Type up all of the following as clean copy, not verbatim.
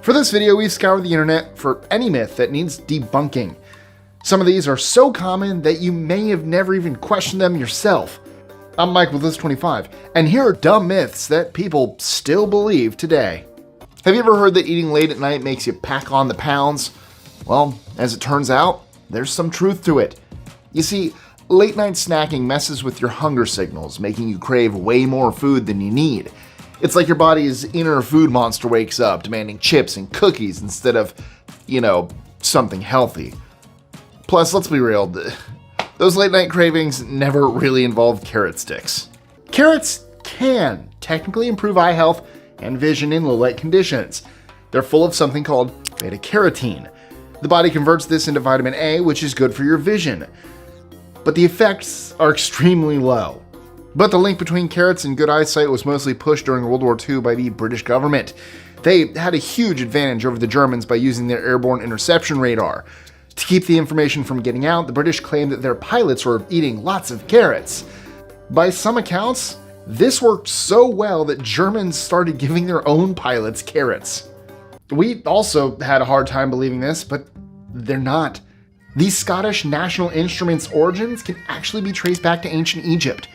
For this video, we've scoured the internet for any myth that needs debunking. Some of these are so common that you may have never even questioned them yourself. I'm Mike with List25, and here are dumb myths that people still believe today. Have you ever heard that eating late at night makes you pack on the pounds? Well, as it turns out, there's some truth to it. You see, late night snacking messes with your hunger signals, making you crave way more food than you need. It's like your body's inner food monster wakes up, demanding chips and cookies instead of, something healthy. Plus, let's be real, those late night cravings never really involve carrot sticks. Carrots can technically improve eye health and vision in low light conditions. They're full of something called beta-carotene. The body converts this into vitamin A, which is good for your vision. But the effects are extremely low. But the link between carrots and good eyesight was mostly pushed during World War II by the British government. They had a huge advantage over the Germans by using their airborne interception radar. To keep the information from getting out, the British claimed that their pilots were eating lots of carrots. By some accounts, this worked so well that Germans started giving their own pilots carrots. We also had a hard time believing this, but they're not. These Scottish national instruments' origins can actually be traced back to ancient Egypt.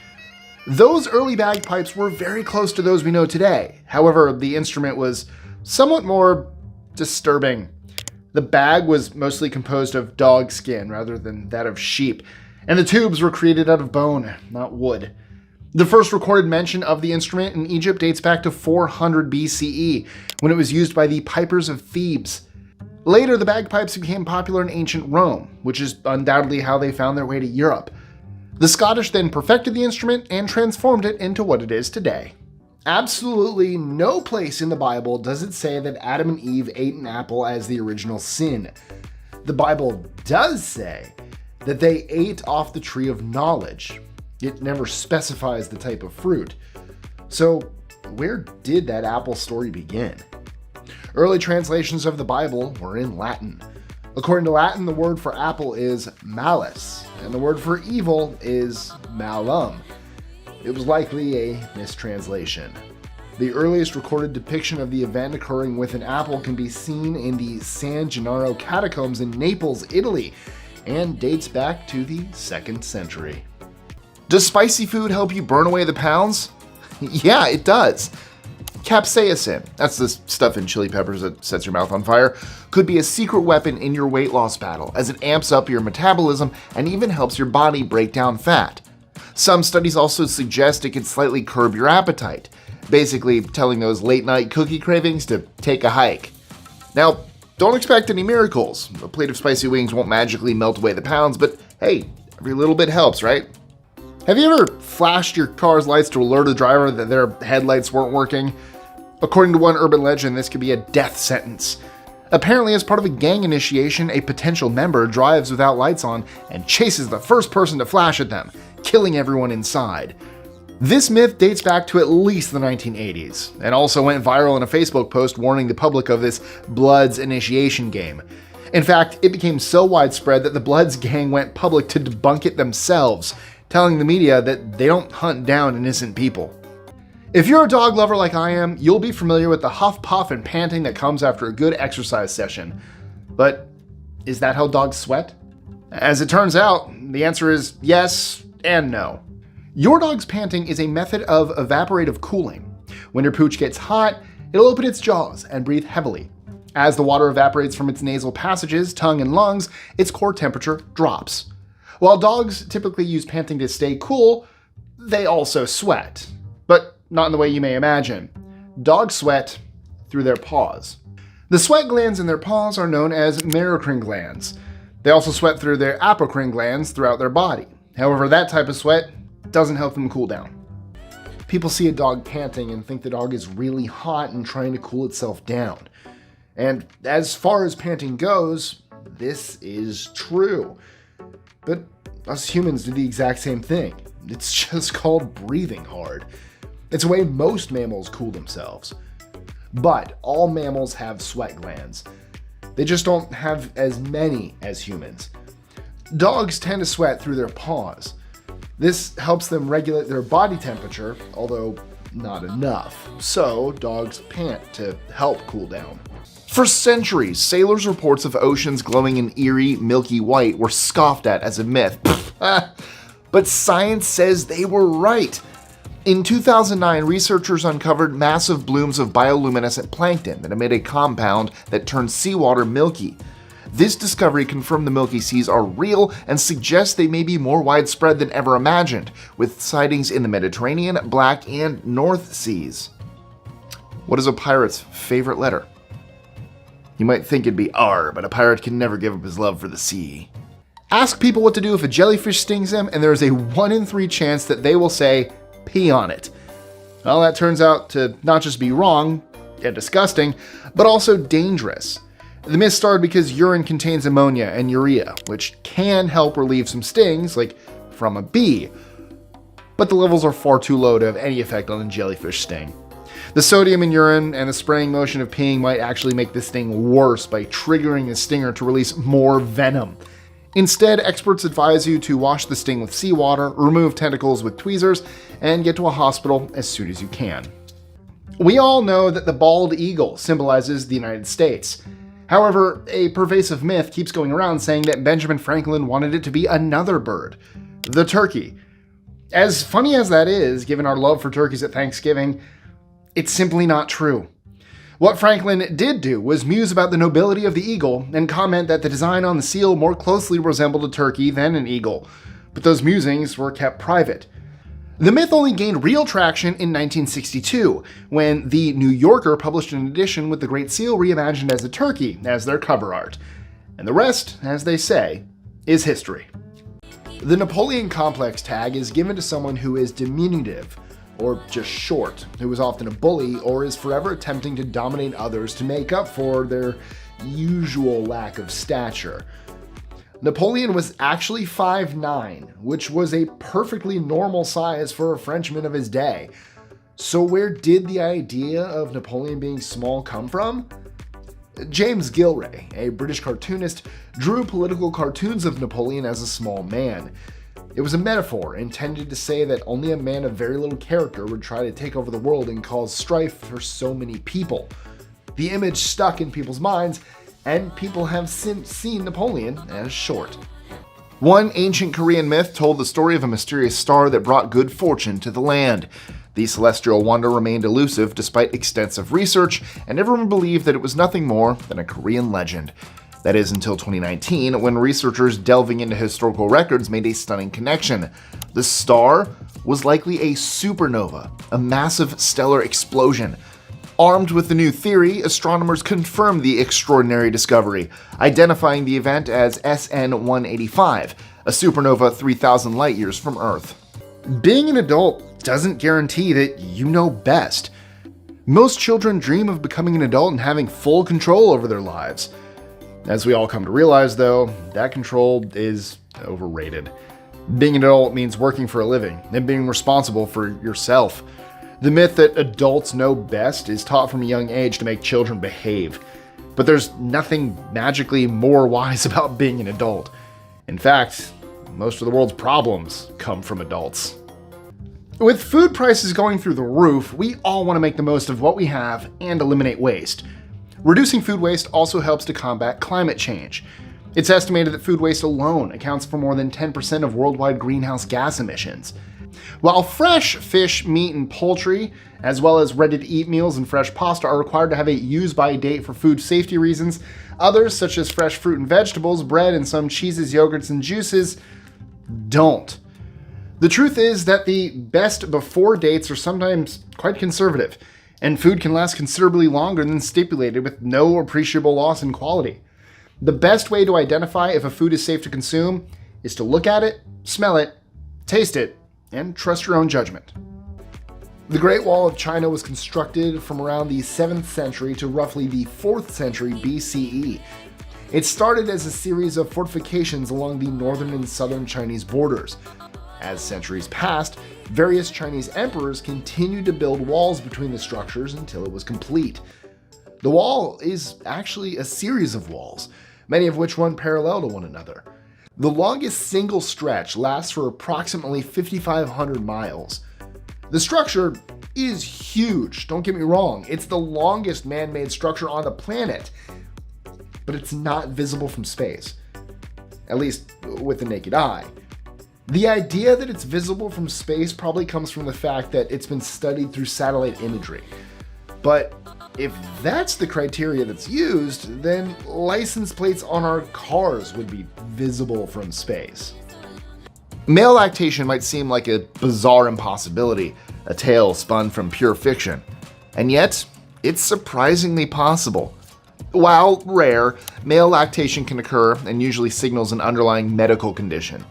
Those early bagpipes were very close to those we know today. However, the instrument was somewhat more disturbing. The bag was mostly composed of dog skin rather than that of sheep, and the tubes were created out of bone, not wood. The first recorded mention of the instrument in Egypt dates back to 400 BCE, when it was used by the pipers of Thebes. Later, the bagpipes became popular in ancient Rome, which is undoubtedly how they found their way to Europe. The Scottish then perfected the instrument and transformed it into what it is today. Absolutely no place in the Bible does it say that Adam and Eve ate an apple as the original sin. The Bible does say that they ate off the tree of knowledge. It never specifies the type of fruit. So where did that apple story begin? Early translations of the Bible were in Latin. According to Latin, the word for apple is malus, and the word for evil is malum. It was likely a mistranslation. The earliest recorded depiction of the event occurring with an apple can be seen in the San Gennaro catacombs in Naples, Italy, and dates back to the 2nd century. Does spicy food help you burn away the pounds? Yeah, it does. Capsaicin, that's the stuff in chili peppers that sets your mouth on fire, could be a secret weapon in your weight loss battle, as it amps up your metabolism and even helps your body break down fat. Some studies also suggest it can slightly curb your appetite, basically telling those late night cookie cravings to take a hike. Now, don't expect any miracles. A plate of spicy wings won't magically melt away the pounds, but hey, every little bit helps, right? Have you ever flashed your car's lights to alert a driver that their headlights weren't working? According to one urban legend, this could be a death sentence. Apparently, as part of a gang initiation, a potential member drives without lights on and chases the first person to flash at them, killing everyone inside. This myth dates back to at least the 1980s, and also went viral in a Facebook post warning the public of this Bloods initiation game. In fact, it became so widespread that the Bloods gang went public to debunk it themselves, telling the media that they don't hunt down innocent people. If you're a dog lover like I am, you'll be familiar with the huff, puff, and panting that comes after a good exercise session. But is that how dogs sweat? As it turns out, the answer is yes and no. Your dog's panting is a method of evaporative cooling. When your pooch gets hot, it'll open its jaws and breathe heavily. As the water evaporates from its nasal passages, tongue, and lungs, its core temperature drops. While dogs typically use panting to stay cool, they also sweat. But not in the way you may imagine. Dogs sweat through their paws. The sweat glands in their paws are known as merocrine glands. They also sweat through their apocrine glands throughout their body. However, that type of sweat doesn't help them cool down. People see a dog panting and think the dog is really hot and trying to cool itself down. And as far as panting goes, this is true. But us humans do the exact same thing. It's just called breathing hard. It's a way most mammals cool themselves. But all mammals have sweat glands. They just don't have as many as humans. Dogs tend to sweat through their paws. This helps them regulate their body temperature, although not enough. So dogs pant to help cool down. For centuries, sailors' reports of oceans glowing an eerie, milky white were scoffed at as a myth. But science says they were right. In 2009, researchers uncovered massive blooms of bioluminescent plankton that emit a compound that turns seawater milky. This discovery confirmed the Milky Seas are real and suggests they may be more widespread than ever imagined, with sightings in the Mediterranean, Black, and North Seas. What is a pirate's favorite letter? You might think it'd be R, but a pirate can never give up his love for the sea. Ask people what to do if a jellyfish stings them, and there is a 1 in 3 chance that they will say, pee on it. Well, that turns out to not just be wrong and disgusting, but also dangerous. The myth started because urine contains ammonia and urea, which can help relieve some stings, like from a bee. But the levels are far too low to have any effect on a jellyfish sting. The sodium in urine and the spraying motion of peeing might actually make the sting worse by triggering the stinger to release more venom. Instead, experts advise you to wash the sting with seawater, remove tentacles with tweezers, and get to a hospital as soon as you can. We all know that the bald eagle symbolizes the United States. However, a pervasive myth keeps going around saying that Benjamin Franklin wanted it to be another bird, the turkey. As funny as that is, given our love for turkeys at Thanksgiving, it's simply not true. What Franklin did do was muse about the nobility of the eagle and comment that the design on the seal more closely resembled a turkey than an eagle, but those musings were kept private. The myth only gained real traction in 1962, when the New Yorker published an edition with the Great Seal reimagined as a turkey as their cover art. And the rest, as they say, is history. The Napoleon complex tag is given to someone who is diminutive, or just short, who is often a bully or is forever attempting to dominate others to make up for their usual lack of stature. Napoleon was actually 5'9", which was a perfectly normal size for a Frenchman of his day. So where did the idea of Napoleon being small come from? James Gilray, a British cartoonist, drew political cartoons of Napoleon as a small man. It was a metaphor intended to say that only a man of very little character would try to take over the world and cause strife for so many people. The image stuck in people's minds, and people have since seen Napoleon as short. One ancient Korean myth told the story of a mysterious star that brought good fortune to the land. The celestial wonder remained elusive despite extensive research, and everyone believed that it was nothing more than a Korean legend. That is until 2019, when researchers delving into historical records made a stunning connection. The star was likely a supernova, a massive stellar explosion. Armed with the new theory, astronomers confirmed the extraordinary discovery, identifying the event as SN185, a supernova 3,000 light-years from Earth. Being an adult doesn't guarantee that you know best. Most children dream of becoming an adult and having full control over their lives. As we all come to realize, though, that control is overrated. Being an adult means working for a living and being responsible for yourself. The myth that adults know best is taught from a young age to make children behave. But there's nothing magically more wise about being an adult. In fact, most of the world's problems come from adults. With food prices going through the roof, we all want to make the most of what we have and eliminate waste. Reducing food waste also helps to combat climate change. It's estimated that food waste alone accounts for more than 10% of worldwide greenhouse gas emissions. While fresh fish, meat, and poultry, as well as ready-to-eat meals and fresh pasta, are required to have a use-by date for food safety reasons, others, such as fresh fruit and vegetables, bread, and some cheeses, yogurts, and juices, don't. The truth is that the best before dates are sometimes quite conservative, and food can last considerably longer than stipulated with no appreciable loss in quality. The best way to identify if a food is safe to consume is to look at it, smell it, taste it, and trust your own judgment. The Great Wall of China was constructed from around the 7th century to roughly the 4th century BCE. It started as a series of fortifications along the northern and southern Chinese borders. As centuries passed, various Chinese emperors continued to build walls between the structures until it was complete. The wall is actually a series of walls, many of which run parallel to one another. The longest single stretch lasts for approximately 5,500 miles. The structure is huge. Don't get me wrong. It's the longest man-made structure on the planet, but it's not visible from space, at least with the naked eye. The idea that it's visible from space probably comes from the fact that it's been studied through satellite imagery. But if that's the criteria that's used, then license plates on our cars would be visible from space. Male lactation might seem like a bizarre impossibility, a tale spun from pure fiction, and yet it's surprisingly possible. While rare, male lactation can occur and usually signals an underlying medical condition.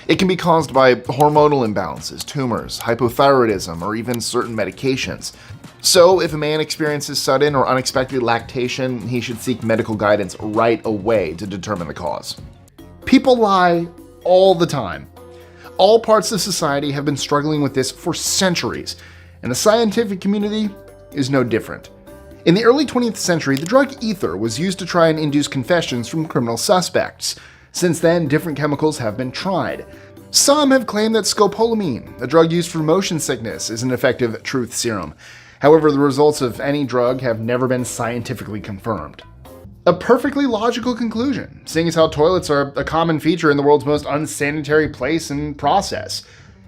It can be caused by hormonal imbalances, tumors, hypothyroidism, or even certain medications. So if a man experiences sudden or unexpected lactation, he should seek medical guidance right away to determine the cause. People lie all the time. All parts of society have been struggling with this for centuries, and the scientific community is no different. In the early 20th century, the drug ether was used to try and induce confessions from criminal suspects. Since then, different chemicals have been tried. Some have claimed that scopolamine, a drug used for motion sickness, is an effective truth serum. However, the results of any drug have never been scientifically confirmed. A perfectly logical conclusion, seeing as how toilets are a common feature in the world's most unsanitary place and process.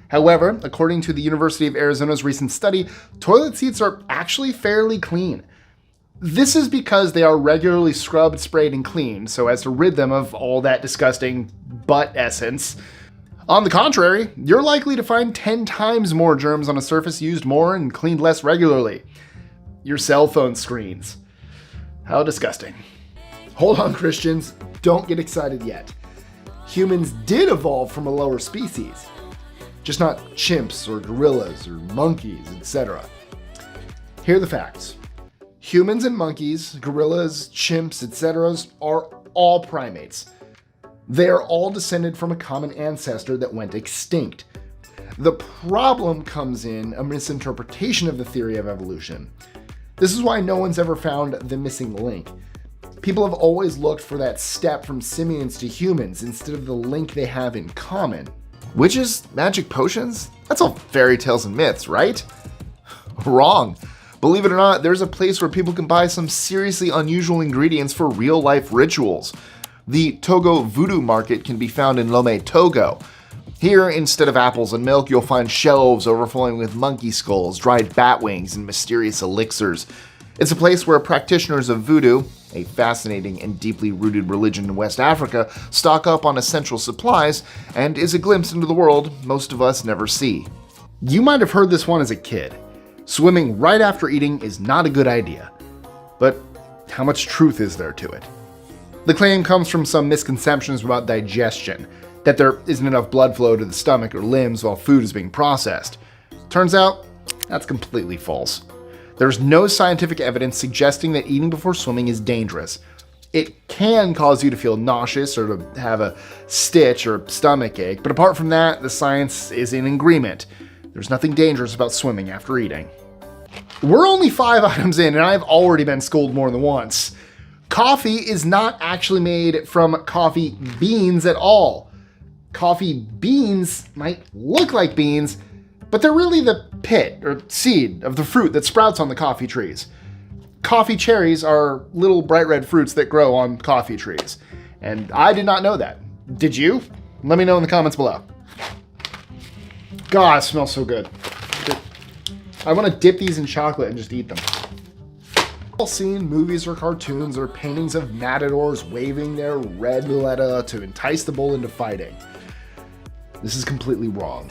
However, according to the University of Arizona's recent study, toilet seats are actually fairly clean. This is because they are regularly scrubbed, sprayed, and cleaned so as to rid them of all that disgusting butt essence. On the contrary, you're likely to find 10 times more germs on a surface used more and cleaned less regularly. Your cell phone screens. How disgusting. Hold on, Christians, don't get excited yet. Humans did evolve from a lower species, just not chimps or gorillas or monkeys, etc. Here are the facts. Humans and monkeys, gorillas, chimps, etc. are all primates. They are all descended from a common ancestor that went extinct. The problem comes in a misinterpretation of the theory of evolution. This is why no one's ever found the missing link. People have always looked for that step from simians to humans instead of the link they have in common. Which is magic potions? That's all fairy tales and myths, right? Wrong. Believe it or not, there's a place where people can buy some seriously unusual ingredients for real-life rituals. The Togo Voodoo Market can be found in Lomé, Togo. Here, instead of apples and milk, you'll find shelves overflowing with monkey skulls, dried bat wings, and mysterious elixirs. It's a place where practitioners of voodoo, a fascinating and deeply rooted religion in West Africa, stock up on essential supplies and is a glimpse into the world most of us never see. You might have heard this one as a kid. Swimming right after eating is not a good idea. But how much truth is there to it? The claim comes from some misconceptions about digestion, that there isn't enough blood flow to the stomach or limbs while food is being processed. Turns out, that's completely false. There's no scientific evidence suggesting that eating before swimming is dangerous. It can cause you to feel nauseous or to have a stitch or stomach ache, but apart from that, the science is in agreement. There's nothing dangerous about swimming after eating. We're only 5 items in, and I've already been schooled more than once. Coffee is not actually made from coffee beans at all. Coffee beans might look like beans, but they're really the pit or seed of the fruit that sprouts on the coffee trees. Coffee cherries are little bright red fruits that grow on coffee trees. And I did not know that. Did you? Let me know in the comments below. God, it smells so good. I want to dip these in chocolate and just eat them. All seen movies or cartoons or paintings of matadors waving their red muleta to entice the bull into fighting. This is completely wrong.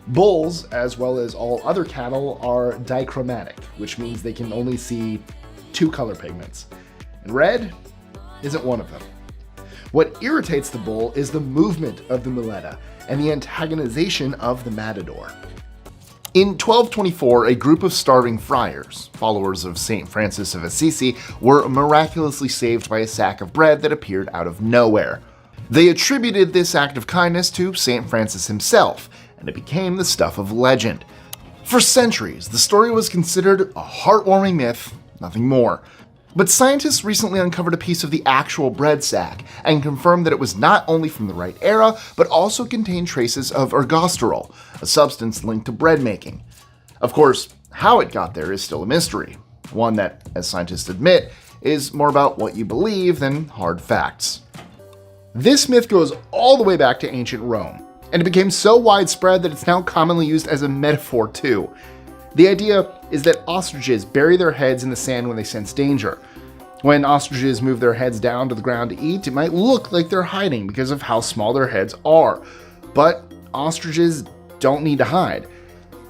Bulls, as well as all other cattle, are dichromatic, which means they can only see 2 color pigments. And red isn't one of them. What irritates the bull is the movement of the muleta and the antagonization of the matador. In 1224, a group of starving friars, followers of St. Francis of Assisi, were miraculously saved by a sack of bread that appeared out of nowhere. They attributed this act of kindness to St. Francis himself, and it became the stuff of legend. For centuries, the story was considered a heartwarming myth, nothing more. But scientists recently uncovered a piece of the actual bread sack and confirmed that it was not only from the right era, but also contained traces of ergosterol, a substance linked to bread making. Of course, How it got there is still a mystery, one that, as scientists admit, is more about what you believe than hard facts. This myth goes all the way back to ancient Rome, and it became so widespread that it's now commonly used as a metaphor too. The idea is that ostriches bury their heads in the sand when they sense danger. When ostriches move their heads down to the ground to eat, it might look like they're hiding because of how small their heads are. But ostriches don't need to hide.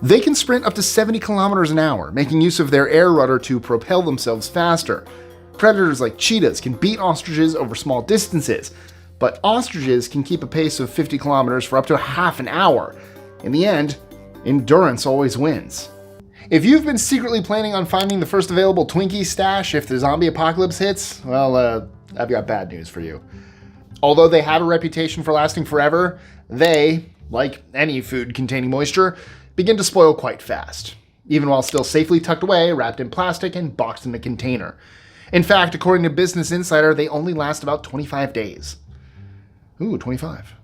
They can sprint up to 70 kilometers an hour, making use of their air rudder to propel themselves faster. Predators like cheetahs can beat ostriches over small distances, but ostriches can keep a pace of 50 kilometers for up to half an hour. In the end, endurance always wins. If you've been secretly planning on finding the first available Twinkie stash if the zombie apocalypse hits, well, I've got bad news for you. Although they have a reputation for lasting forever, they, like any food containing moisture, begin to spoil quite fast, even while still safely tucked away, wrapped in plastic, and boxed in a container. In fact, according to Business Insider, they only last about 25 days. Ooh, 25.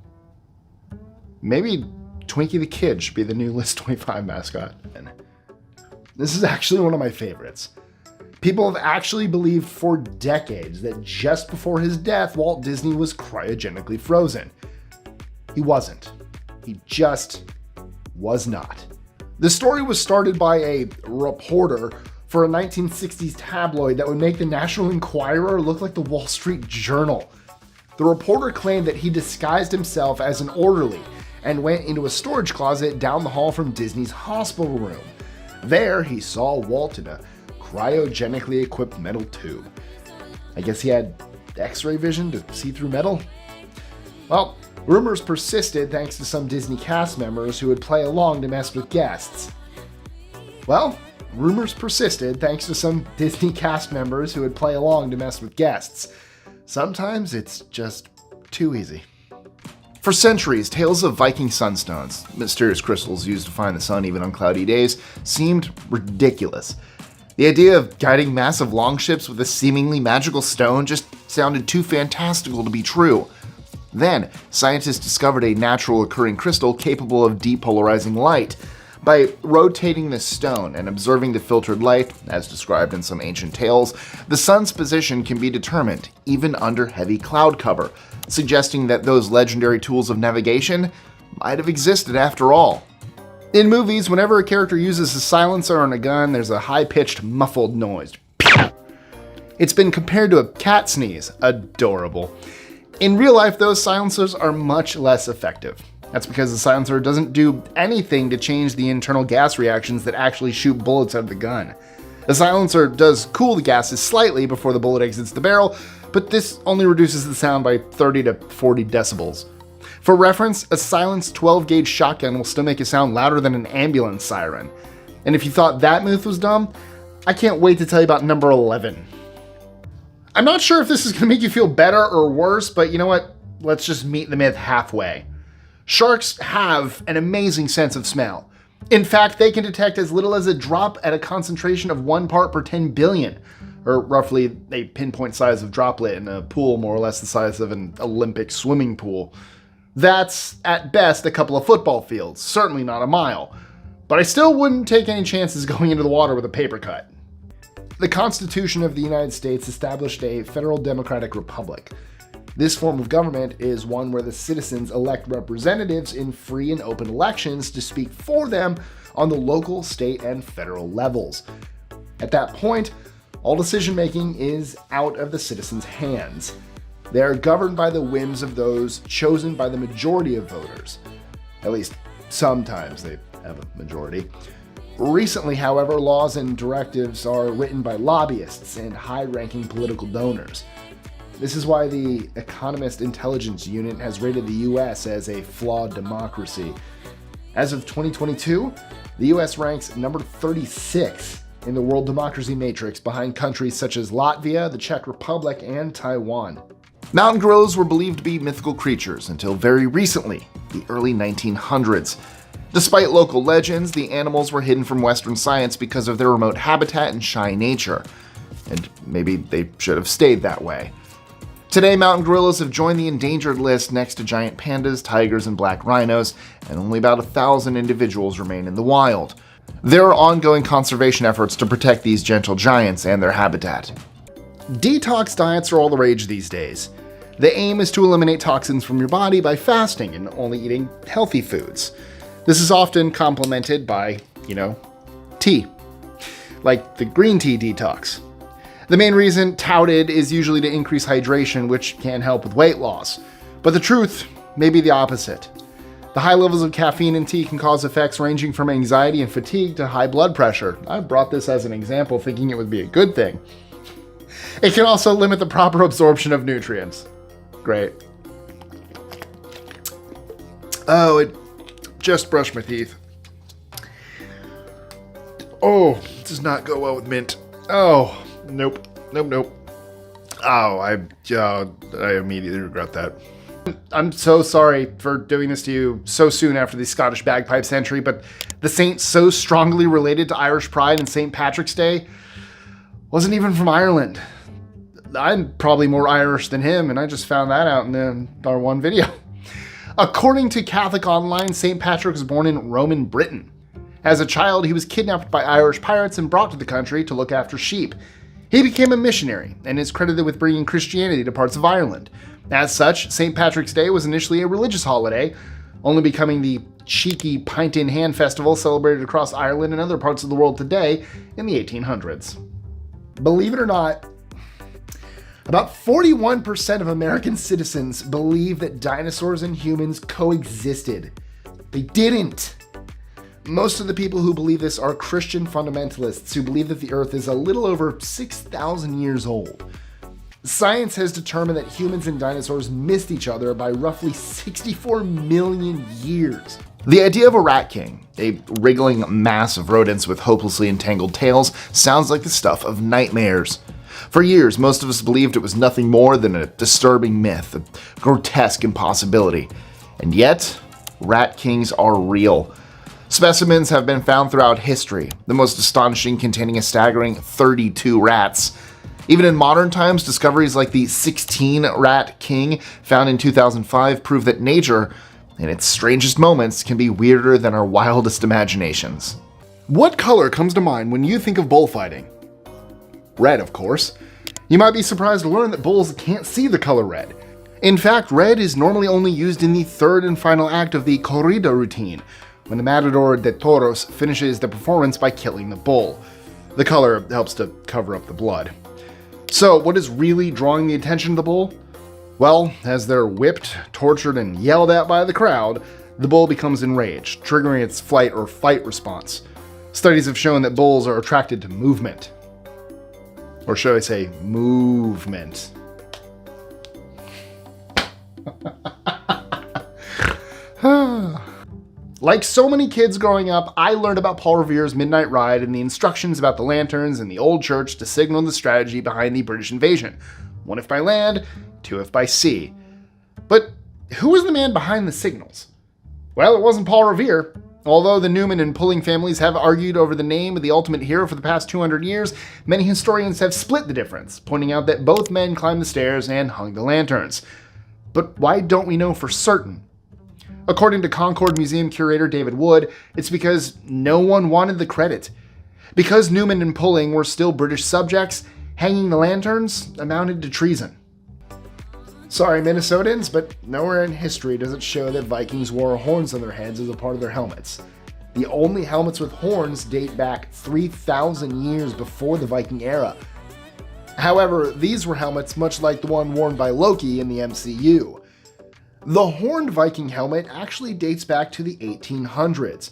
Maybe Twinkie the Kid should be the new List 25 mascot. This is actually one of my favorites. People have actually believed for decades that just before his death, Walt Disney was cryogenically frozen. He wasn't. He just was not. The story was started by a reporter for a 1960s tabloid that would make the National Enquirer look like the Wall Street Journal. The reporter claimed that he disguised himself as an orderly and went into a storage closet down the hall from Disney's hospital room. There, he saw Walt in a cryogenically equipped metal tube. I guess he had X-ray vision to see through metal? Well, rumors persisted thanks to some Disney cast members who would play along to mess with guests. Sometimes it's just too easy. For centuries, tales of Viking sunstones, mysterious crystals used to find the sun even on cloudy days, seemed ridiculous. The idea of guiding massive longships with a seemingly magical stone just sounded too fantastical to be true. Then, scientists discovered a natural occurring crystal capable of depolarizing light. By rotating the stone and observing the filtered light, as described in some ancient tales, the sun's position can be determined, even under heavy cloud cover, suggesting that those legendary tools of navigation might have existed after all. In movies, whenever a character uses a silencer on a gun, there's a high-pitched, muffled noise. It's been compared to a cat sneeze. Adorable. In real life, those silencers are much less effective. That's because the silencer doesn't do anything to change the internal gas reactions that actually shoot bullets out of the gun. The silencer does cool the gases slightly before the bullet exits the barrel, but this only reduces the sound by 30 to 40 decibels. For reference, a silenced 12-gauge shotgun will still make it sound louder than an ambulance siren. And if you thought that myth was dumb, I can't wait to tell you about number 11. I'm not sure if this is going to make you feel better or worse, but you know what? Let's just meet the myth halfway. Sharks have an amazing sense of smell. In fact, they can detect as little as a drop at a concentration of 1 part per 10 billion, or roughly a pinpoint size of droplet in a pool more or less the size of an Olympic swimming pool. That's, at best, a couple of football fields, certainly not a mile. But I still wouldn't take any chances going into the water with a paper cut. The Constitution of the United States established a federal democratic republic. This form of government is one where the citizens elect representatives in free and open elections to speak for them on the local, state, and federal levels. At that point, all decision-making is out of the citizens' hands. They are governed by the whims of those chosen by the majority of voters. At least, sometimes they have a majority. Recently, however, laws and directives are written by lobbyists and high-ranking political donors. This is why the Economist Intelligence Unit has rated the US as a flawed democracy. As of 2022, the US ranks number 36 in the World Democracy Matrix behind countries such as Latvia, the Czech Republic, and Taiwan. Mountain gorillas were believed to be mythical creatures until very recently, the early 1900s. Despite local legends, the animals were hidden from Western science because of their remote habitat and shy nature. And maybe they should have stayed that way. Today, mountain gorillas have joined the endangered list next to giant pandas, tigers, and black rhinos, and only about 1,000 individuals remain in the wild. There are ongoing conservation efforts to protect these gentle giants and their habitat. Detox diets are all the rage these days. The aim is to eliminate toxins from your body by fasting and only eating healthy foods. This is often complemented by, tea, like the green tea detox. The main reason touted is usually to increase hydration, which can help with weight loss. But the truth may be the opposite. The high levels of caffeine in tea can cause effects ranging from anxiety and fatigue to high blood pressure. I brought this as an example thinking it would be a good thing. It can also limit the proper absorption of nutrients. Great. Oh, it just brushed my teeth. Oh, it does not go well with mint. Oh, nope. Oh, I immediately regret that. I'm so sorry for doing this to you so soon after the Scottish bagpipes entry, but the saint so strongly related to Irish pride and St. Patrick's Day wasn't even from Ireland. I'm probably more Irish than him, and I just found that out in our one video. According to Catholic Online, St. Patrick was born in Roman Britain. As a child, he was kidnapped by Irish pirates and brought to the country to look after sheep. He became a missionary and is credited with bringing Christianity to parts of Ireland. As such, St. Patrick's Day was initially a religious holiday, only becoming the cheeky pint-in-hand festival celebrated across Ireland and other parts of the world today in the 1800s. Believe it or not, about 41% of American citizens believe that dinosaurs and humans coexisted. They didn't. Most of the people who believe this are Christian fundamentalists who believe that the Earth is a little over 6,000 years old. Science has determined that humans and dinosaurs missed each other by roughly 64 million years. The idea of a rat king, a wriggling mass of rodents with hopelessly entangled tails, sounds like the stuff of nightmares. For years, most of us believed it was nothing more than a disturbing myth, a grotesque impossibility. And yet, rat kings are real. Specimens have been found throughout history, the most astonishing containing a staggering 32 rats. Even in modern times, discoveries like the 16-rat king found in 2005 prove that nature, in its strangest moments, can be weirder than our wildest imaginations. What color comes to mind when you think of bullfighting? Red, of course. You might be surprised to learn that bulls can't see the color red. In fact, red is normally only used in the third and final act of the corrida routine, when the Matador de Toros finishes the performance by killing the bull. The color helps to cover up the blood. So, what is really drawing the attention of the bull? Well, as they're whipped, tortured, and yelled at by the crowd, the bull becomes enraged, triggering its flight or fight response. Studies have shown that bulls are attracted to movement. Or should I say, movement. Like so many kids growing up, I learned about Paul Revere's Midnight Ride and the instructions about the lanterns in the old church to signal the strategy behind the British invasion. 1 if by land, 2 if by sea. But who was the man behind the signals? Well, it wasn't Paul Revere. Although the Newman and Pulling families have argued over the name of the ultimate hero for the past 200 years, many historians have split the difference, pointing out that both men climbed the stairs and hung the lanterns. But why don't we know for certain? According to Concord Museum curator David Wood, it's because no one wanted the credit. Because Newman and Pulling were still British subjects, hanging the lanterns amounted to treason. Sorry, Minnesotans, but nowhere in history does it show that Vikings wore horns on their heads as a part of their helmets. The only helmets with horns date back 3,000 years before the Viking era. However, these were helmets much like the one worn by Loki in the MCU. The horned Viking helmet actually dates back to the 1800s.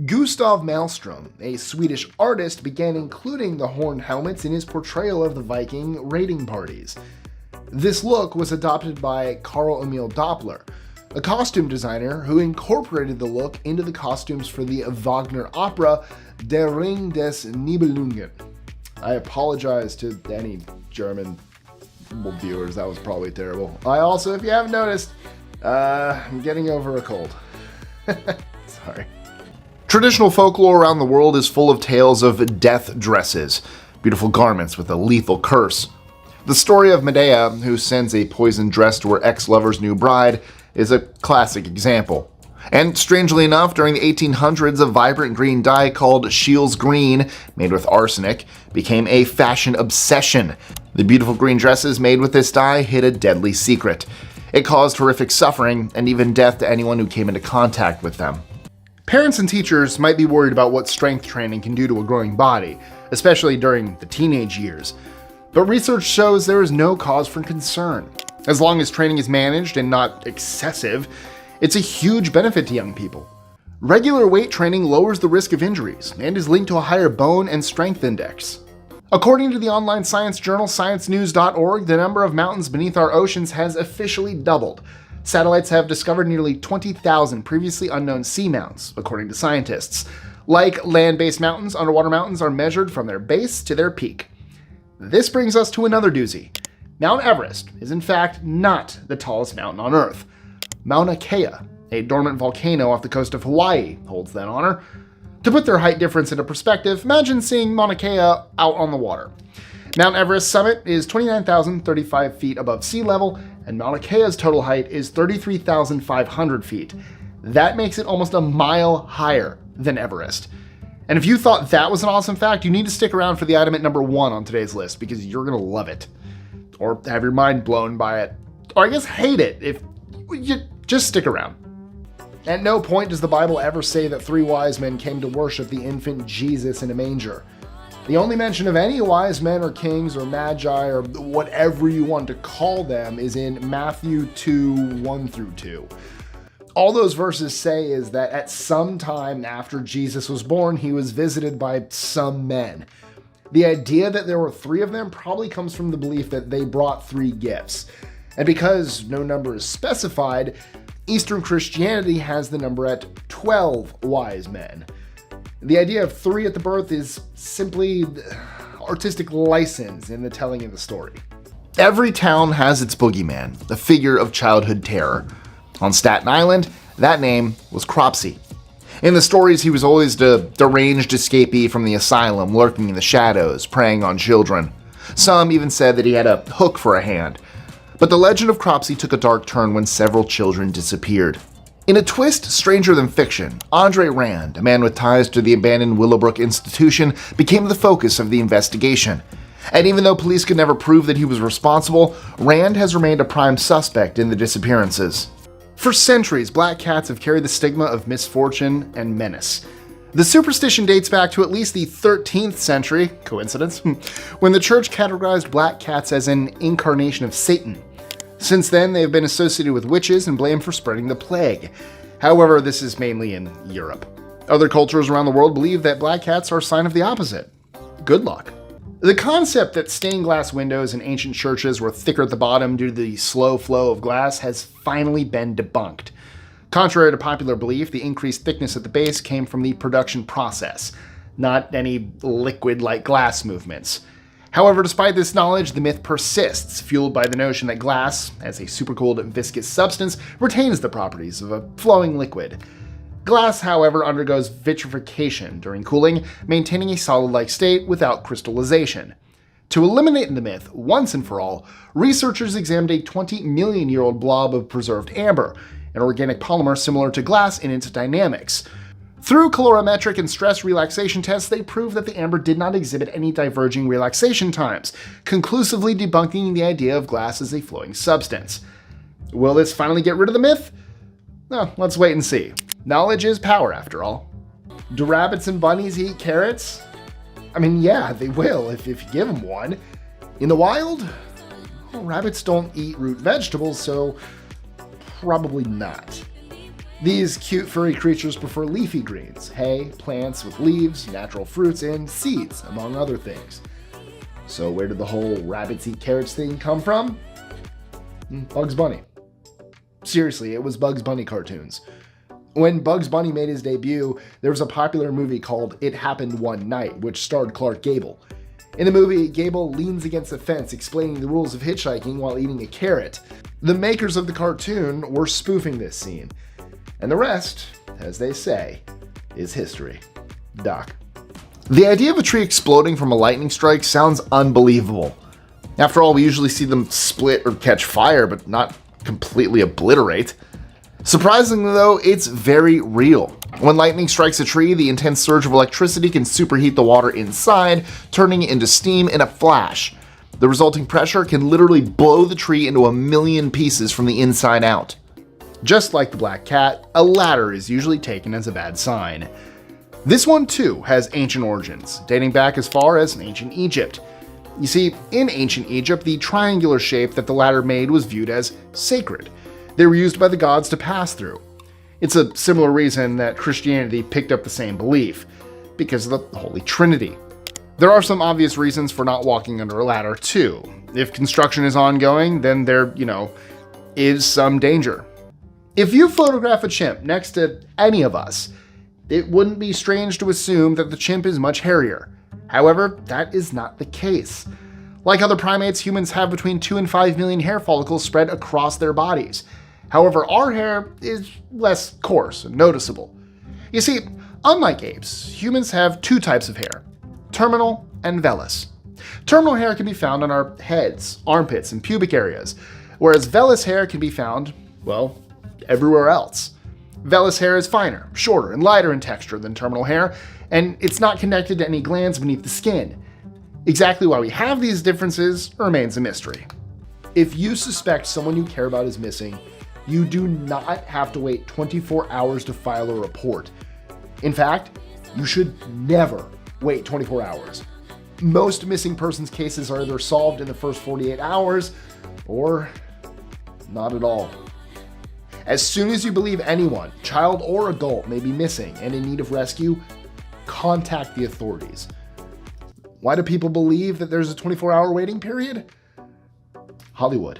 Gustav Malmström, a Swedish artist, began including the horned helmets in his portrayal of the Viking raiding parties. This look was adopted by Carl Emil Doppler, a costume designer who incorporated the look into the costumes for the Wagner opera Der Ring des Nibelungen. I apologize to any German viewers, that was probably terrible. I also, if you haven't noticed, I'm getting over a cold. Sorry. Traditional folklore around the world is full of tales of death dresses, beautiful garments with a lethal curse. The story of Medea, who sends a poisoned dress to her ex-lover's new bride, is a classic example. And strangely enough, during the 1800s, a vibrant green dye called Scheele's green, made with arsenic, became a fashion obsession. The beautiful green dresses made with this dye hid a deadly secret. It caused horrific suffering and even death to anyone who came into contact with them. Parents and teachers might be worried about what strength training can do to a growing body, especially during the teenage years. But research shows there is no cause for concern. As long as training is managed and not excessive, it's a huge benefit to young people. Regular weight training lowers the risk of injuries and is linked to a higher bone and strength index. According to the online science journal sciencenews.org, the number of mountains beneath our oceans has officially doubled. Satellites have discovered nearly 20,000 previously unknown seamounts, according to scientists. Like land-based mountains, underwater mountains are measured from their base to their peak. This brings us to another doozy. Mount Everest is in fact not the tallest mountain on Earth. Mauna Kea, a dormant volcano off the coast of Hawaii, holds that honor. To put their height difference into perspective, imagine seeing Mauna Kea out on the water. Mount Everest summit is 29,035 feet above sea level, and Mauna Kea's total height is 33,500 feet. That makes it almost a mile higher than Everest. And if you thought that was an awesome fact, you need to stick around for the item at number 1 on today's list, because you're going to love it. Or have your mind blown by it. Or I guess hate it if you just stick around. At no point does the Bible ever say that 3 wise men came to worship the infant Jesus in a manger. The only mention of any wise men or kings or magi or whatever you want to call them is in Matthew 2, 1 through 2. All those verses say is that at some time after Jesus was born, he was visited by some men. The idea that there were 3 of them probably comes from the belief that they brought 3 gifts. And because no number is specified, Eastern Christianity has the number at 12 wise men. The idea of 3 at the birth is simply artistic license in the telling of the story. Every town has its boogeyman, the figure of childhood terror. On Staten Island, that name was Cropsey. In the stories, he was always the deranged escapee from the asylum, lurking in the shadows, preying on children. Some even said that he had a hook for a hand. But the legend of Cropsey took a dark turn when several children disappeared. In a twist stranger than fiction, Andre Rand, a man with ties to the abandoned Willowbrook institution, became the focus of the investigation. And even though police could never prove that he was responsible, Rand has remained a prime suspect in the disappearances. For centuries, black cats have carried the stigma of misfortune and menace. The superstition dates back to at least the 13th century, coincidence, when the church categorized black cats as an incarnation of Satan. Since then, they have been associated with witches and blamed for spreading the plague. However, this is mainly in Europe. Other cultures around the world believe that black cats are a sign of the opposite. Good luck. The concept that stained glass windows in ancient churches were thicker at the bottom due to the slow flow of glass has finally been debunked. Contrary to popular belief, the increased thickness at the base came from the production process, not any liquid-like glass movements. However, despite this knowledge, the myth persists, fueled by the notion that glass, as a supercooled viscous substance, retains the properties of a flowing liquid. Glass, however, undergoes vitrification during cooling, maintaining a solid-like state without crystallization. To eliminate the myth once and for all, researchers examined a 20-million-year-old blob of preserved amber, an organic polymer similar to glass in its dynamics. Through calorimetric and stress relaxation tests, they proved that the amber did not exhibit any diverging relaxation times, conclusively debunking the idea of glass as a flowing substance. Will this finally get rid of the myth? Well, let's wait and see. Knowledge is power, after all. Do rabbits and bunnies eat carrots? I mean, yeah, they will if you give them one. In the wild, well, rabbits don't eat root vegetables, so probably not. These cute furry creatures prefer leafy greens, hay, plants with leaves, natural fruits, and seeds, among other things. So where did the whole rabbits eat carrots thing come from? Bugs Bunny. Seriously, it was Bugs Bunny cartoons. When Bugs Bunny made his debut, there was a popular movie called It Happened One Night, which starred Clark Gable. In the movie, Gable leans against a fence explaining the rules of hitchhiking while eating a carrot. The makers of the cartoon were spoofing this scene. And the rest, as they say, is history. Doc. The idea of a tree exploding from a lightning strike sounds unbelievable. After all, we usually see them split or catch fire, but not completely obliterate. Surprisingly though, it's very real. When lightning strikes a tree, the intense surge of electricity can superheat the water inside, turning it into steam in a flash. The resulting pressure can literally blow the tree into a million pieces from the inside out. Just like the black cat, a ladder is usually taken as a bad sign. This one too has ancient origins, dating back as far as ancient Egypt. You see, in ancient Egypt, the triangular shape that the ladder made was viewed as sacred. They were used by the gods to pass through. It's a similar reason that Christianity picked up the same belief, because of the Holy Trinity. There are some obvious reasons for not walking under a ladder too. If construction is ongoing, then there, is some danger. If you photograph a chimp next to any of us, it wouldn't be strange to assume that the chimp is much hairier. However, that is not the case. Like other primates, humans have between 2 and 5 million hair follicles spread across their bodies. However, our hair is less coarse and noticeable. You see, unlike apes, humans have 2 types of hair, terminal and vellus. Terminal hair can be found on our heads, armpits, and pubic areas, whereas vellus hair can be found, everywhere else. Vellus hair is finer, shorter, and lighter in texture than terminal hair, and it's not connected to any glands beneath the skin. Exactly why we have these differences remains a mystery. If you suspect someone you care about is missing, you do not have to wait 24 hours to file a report. In fact, you should never wait 24 hours. Most missing persons cases are either solved in the first 48 hours or not at all. As soon as you believe anyone, child or adult, may be missing and in need of rescue, contact the authorities. Why do people believe that there's a 24-hour waiting period? Hollywood.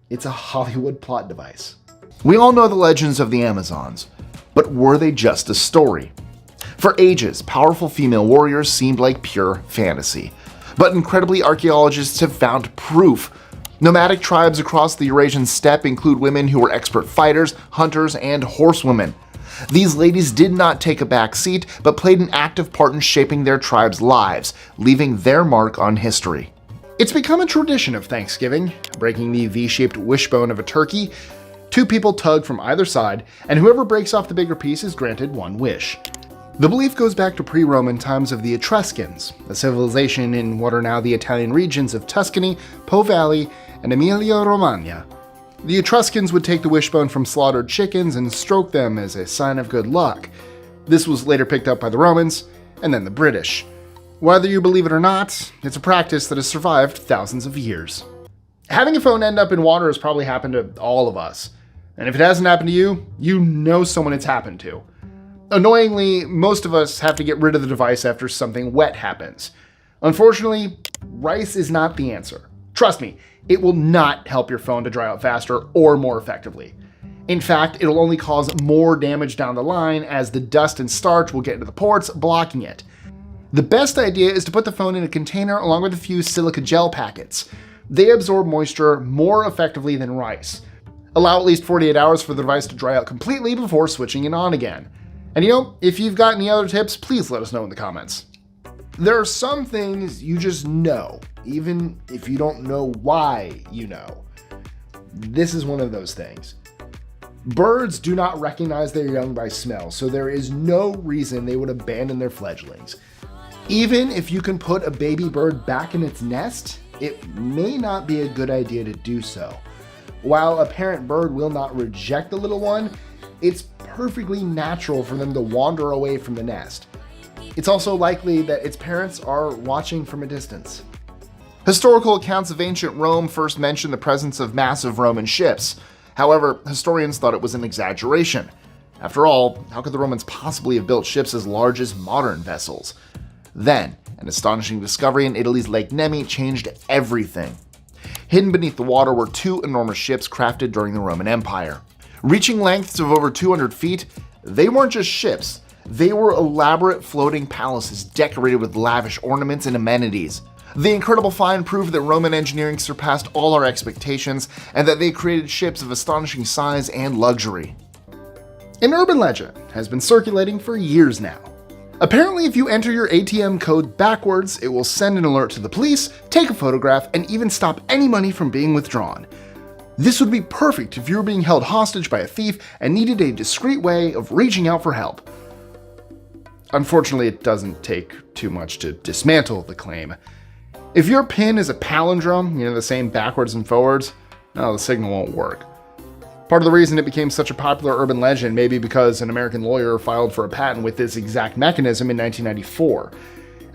It's a Hollywood plot device. We all know the legends of the Amazons, but were they just a story? For ages, powerful female warriors seemed like pure fantasy. But incredibly, archaeologists have found proof. Nomadic tribes across the Eurasian steppe include women who were expert fighters, hunters, and horsewomen. These ladies did not take a back seat, but played an active part in shaping their tribe's lives, leaving their mark on history. It's become a tradition of Thanksgiving, breaking the V-shaped wishbone of a turkey. 2 people tug from either side, and whoever breaks off the bigger piece is granted 1 wish. The belief goes back to pre-Roman times of the Etruscans, a civilization in what are now the Italian regions of Tuscany, Po Valley, and Emilia-Romagna. The Etruscans would take the wishbone from slaughtered chickens and stroke them as a sign of good luck. This was later picked up by the Romans, and then the British. Whether you believe it or not, it's a practice that has survived thousands of years. Having a phone end up in water has probably happened to all of us. And if it hasn't happened to you, you know someone it's happened to. Annoyingly, most of us have to get rid of the device after something wet happens. Unfortunately, rice is not the answer. Trust me, it will not help your phone to dry out faster or more effectively. In fact, it'll only cause more damage down the line as the dust and starch will get into the ports, blocking it. The best idea is to put the phone in a container along with a few silica gel packets. They absorb moisture more effectively than rice. Allow at least 48 hours for the device to dry out completely before switching it on again. And if you've got any other tips, please let us know in the comments. There are some things you just know, even if you don't know why you know. This is one of those things. Birds do not recognize their young by smell, so there is no reason they would abandon their fledglings. Even if you can put a baby bird back in its nest, it may not be a good idea to do so. While a parent bird will not reject the little one, it's perfectly natural for them to wander away from the nest. It's also likely that its parents are watching from a distance. Historical accounts of ancient Rome first mention the presence of massive Roman ships. However, historians thought it was an exaggeration. After all, how could the Romans possibly have built ships as large as modern vessels? Then, an astonishing discovery in Italy's Lake Nemi changed everything. Hidden beneath the water were 2 enormous ships crafted during the Roman Empire. Reaching lengths of over 200 feet, they weren't just ships. They were elaborate floating palaces decorated with lavish ornaments and amenities. The incredible find proved that Roman engineering surpassed all our expectations and that they created ships of astonishing size and luxury. An urban legend has been circulating for years now. Apparently, if you enter your ATM code backwards, it will send an alert to the police, take a photograph, and even stop any money from being withdrawn. This would be perfect if you were being held hostage by a thief and needed a discreet way of reaching out for help. Unfortunately, it doesn't take too much to dismantle the claim. If your pin is a palindrome, the same backwards and forwards, no, the signal won't work. Part of the reason it became such a popular urban legend may be because an American lawyer filed for a patent with this exact mechanism in 1994.